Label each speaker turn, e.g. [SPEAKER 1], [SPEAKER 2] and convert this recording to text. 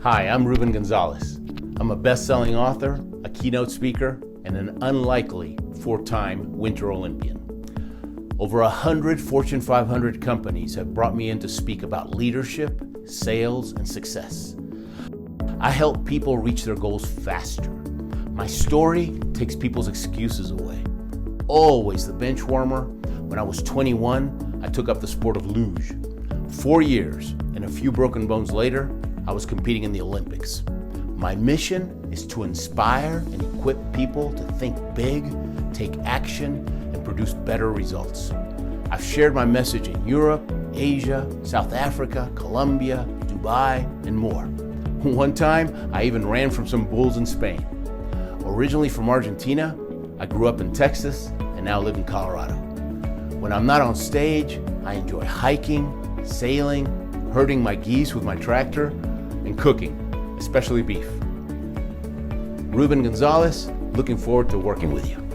[SPEAKER 1] Hi, I'm Ruben Gonzalez. I'm a best-selling author, a keynote speaker, and an unlikely four-time Winter Olympian. Over 100 Fortune 500 companies have brought me in to speak about leadership, sales, and success. I help people reach their goals faster. My story takes people's excuses away. Always the bench warmer. When I was 21, I took up the sport of luge. 4 years and a few broken bones later, I was competing in the Olympics. My mission is to inspire and equip people to think big, take action, and produce better results. I've shared my message in Europe, Asia, South Africa, Colombia, Dubai, and more. One time, I even ran from some bulls in Spain. Originally from Argentina, I grew up in Texas and now live in Colorado. When I'm not on stage, I enjoy hiking, sailing, herding my geese with my tractor, and cooking, especially beef. Ruben Gonzalez, looking forward to working with you.